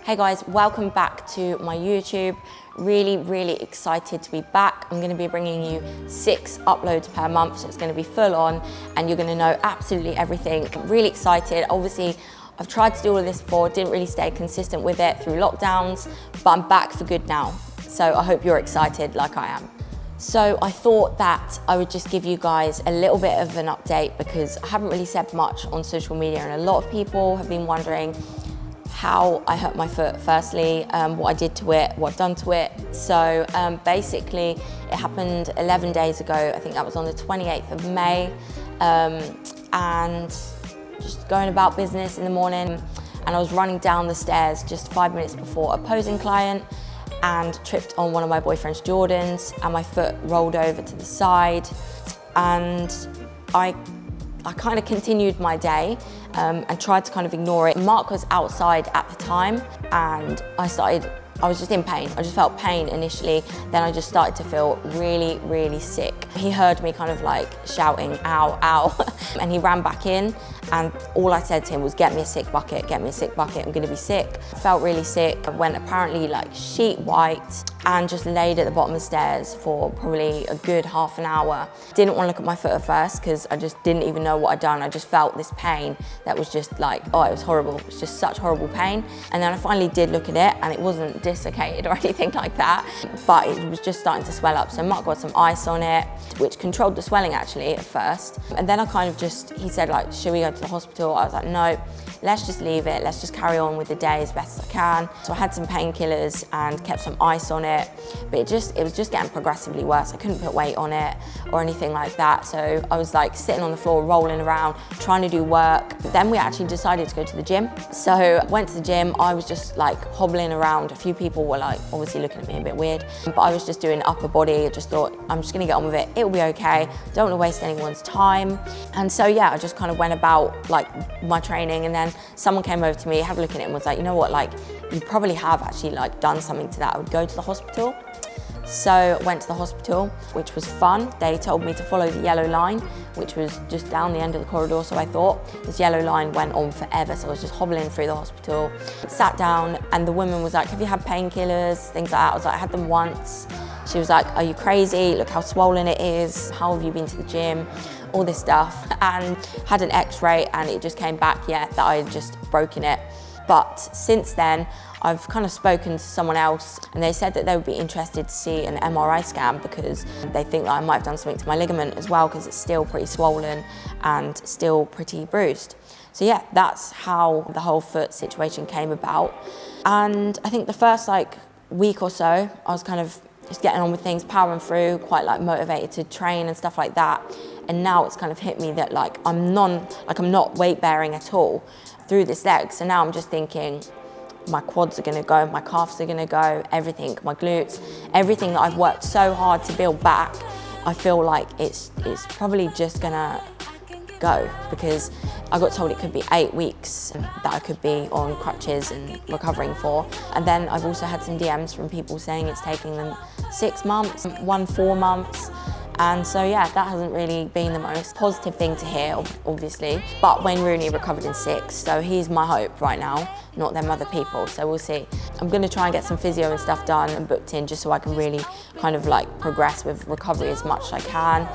Hey guys, welcome back to my YouTube. Really excited to be back. I'm gonna be bringing you 6 uploads per month, so it's gonna be full on and you're gonna know absolutely everything. I'm really excited. Obviously, I've tried to do all of this before, didn't really stay consistent with it through lockdowns, but I'm back for good now. So I hope you're excited like I am. So I thought that I would just give you guys a little bit of an update because I haven't really said much on social media and a lot of people have been wondering how I hurt my foot firstly, what I did to it, what I've done to it. So basically it happened 11 days ago. I think that was on the 28th of May. And just going about business in the morning and I was running down the stairs just 5 minutes before a posing client and tripped on one of my boyfriend's Jordans and my foot rolled over to the side and I kind of continued my day and tried to kind of ignore it. Mark was outside at the time and I was just in pain. I just felt pain initially, then I just started to feel really sick. He heard me kind of like shouting, ow, ow, and he ran back in and all I said to him was, get me a sick bucket, get me a sick bucket, I'm gonna be sick. I felt really sick, I went apparently like sheet white and just laid at the bottom of the stairs for probably a good half an hour. Didn't want to look at my foot at first because I just didn't even know what I'd done. I just felt this pain that was just like, oh, it was horrible. It was just such horrible pain. And then I finally did look at it and it wasn't dislocated or anything like that, but it was just starting to swell up. So Mark got some ice on it, which controlled the swelling actually at first. And then I kind of just, he said like, should we go to the hospital? I was like, no, let's just leave it. Let's just carry on with the day as best as I can. So I had some painkillers and kept some ice on it, but it was just getting progressively worse. I couldn't put weight on it or anything like that. So I was like sitting on the floor, rolling around, trying to do work. Then we actually decided to go to the gym. So I went to the gym. I was just like hobbling around. A few people were like obviously looking at me a bit weird, but I was just doing upper body. I just thought, I'm just gonna get on with it. It'll be okay. Don't want to waste anyone's time. And so yeah, I just kind of went about like my training and then someone came over to me, had a look at it and was like, you know what, like you probably have actually like done something to that. I would go to the hospital. So I went to the hospital, which was fun. They told me to follow the yellow line, which was just down the end of the corridor. So I thought this yellow line went on forever. So I was just hobbling through the hospital, sat down and the woman was like, have you had painkillers, things like that? I was like, I had them once. She was like, are you crazy? Look how swollen it is. How have you been to the gym? All this stuff. And had an x-ray and it just came back, yeah, that I had just broken it. But since then, I've kind of spoken to someone else and they said that they would be interested to see an MRI scan because they think that I might have done something to my ligament as well because it's still pretty swollen and still pretty bruised. So yeah, that's how the whole foot situation came about. And I think the first like week or so, I was kind of just getting on with things, powering through, quite like motivated to train and stuff like that. And now it's kind of hit me that like I'm not weight bearing at all through this leg. So now I'm just thinking, my quads are gonna go, my calves are gonna go, everything, my glutes, everything that I've worked so hard to build back, I feel like it's probably just gonna go because I got told it could be 8 weeks that I could be on crutches and recovering for. And then I've also had some DMs from people saying it's taking them 6 months, 4 months. And so yeah, that hasn't really been the most positive thing to hear, obviously. But Wayne Rooney recovered in 6, so he's my hope right now, not them other people, so we'll see. I'm gonna try and get some physio and stuff done and booked in just so I can really kind of like progress with recovery as much as I can.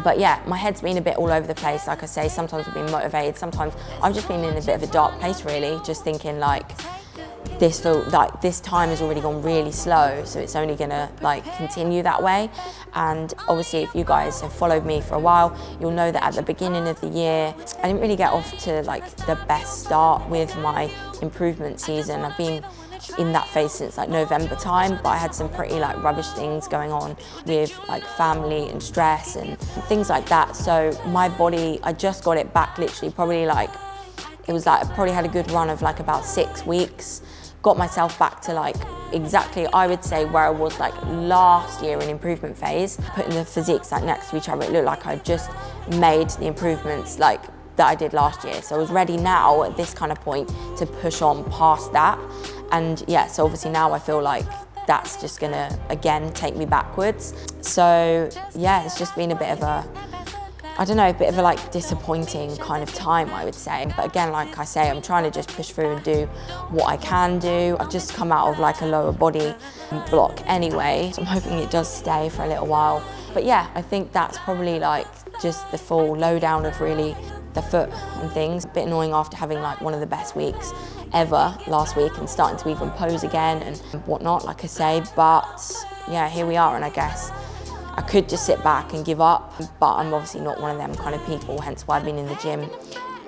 But yeah, my head's been a bit all over the place. Like I say, sometimes I've been motivated, sometimes I've just been in a bit of a dark place really, just thinking like, this time has already gone really slow, so it's only gonna like continue that way. And obviously if you guys have followed me for a while, you'll know that at the beginning of the year, I didn't really get off to like the best start with my improvement season. I've been in that phase since like November time, but I had some pretty like rubbish things going on with like family and stress and things like that. So my body, I just got it back literally probably like, it was like I probably had a good run of like about 6 weeks. Got myself back to like exactly, I would say, where I was like last year in improvement phase. Putting the physiques like next to each other, it looked like I just made the improvements like that I did last year. So I was ready now at this kind of point to push on past that. And yeah, so obviously now I feel like that's just gonna again take me backwards. So yeah, it's just been a bit of a I don't know, a bit of a like disappointing kind of time, I would say. But again, like I say, I'm trying to just push through and do what I can do. I've just come out of like a lower body block anyway, so I'm hoping it does stay for a little while. But yeah, I think that's probably like just the full lowdown of really the foot and things. A bit annoying after having like one of the best weeks ever last week and starting to even pose again and whatnot, like I say. But yeah, here we are, and I guess I could just sit back and give up, but I'm obviously not one of them kind of people, hence why I've been in the gym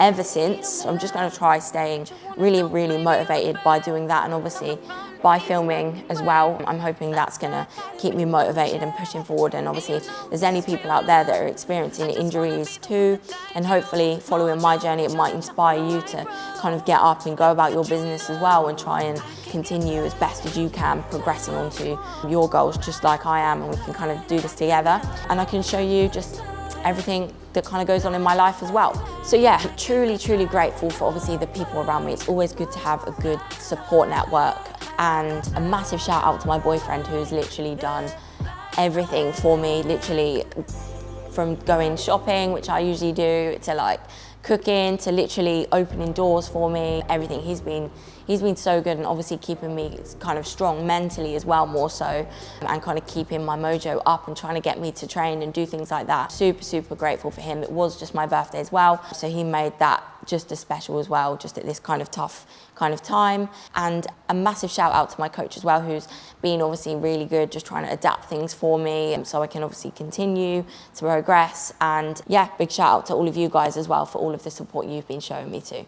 ever since. I'm just going to try staying really, really motivated by doing that, and obviously by filming as well. I'm hoping that's going to keep me motivated and pushing forward. And obviously if there's any people out there that are experiencing injuries too, and hopefully following my journey, it might inspire you to kind of get up and go about your business as well and try and continue as best as you can, progressing onto your goals just like I am, and we can kind of do this together. And I can show you just everything that kind of goes on in my life as well. So yeah, truly, truly grateful for obviously the people around me. It's always good to have a good support network, and a massive shout out to my boyfriend who's literally done everything for me, literally from going shopping, which I usually do, to like cooking, to literally opening doors for me, everything. He's been so good, and obviously keeping me kind of strong mentally as well, more so, and kind of keeping my mojo up and trying to get me to train and do things like that. Super, super grateful for him. It was just my birthday as well, so he made that just as special as well, just at this kind of tough kind of time. And a massive shout out to my coach as well, who's been obviously really good, just trying to adapt things for me so I can obviously continue to progress. And yeah, big shout out to all of you guys as well for all of the support you've been showing me too.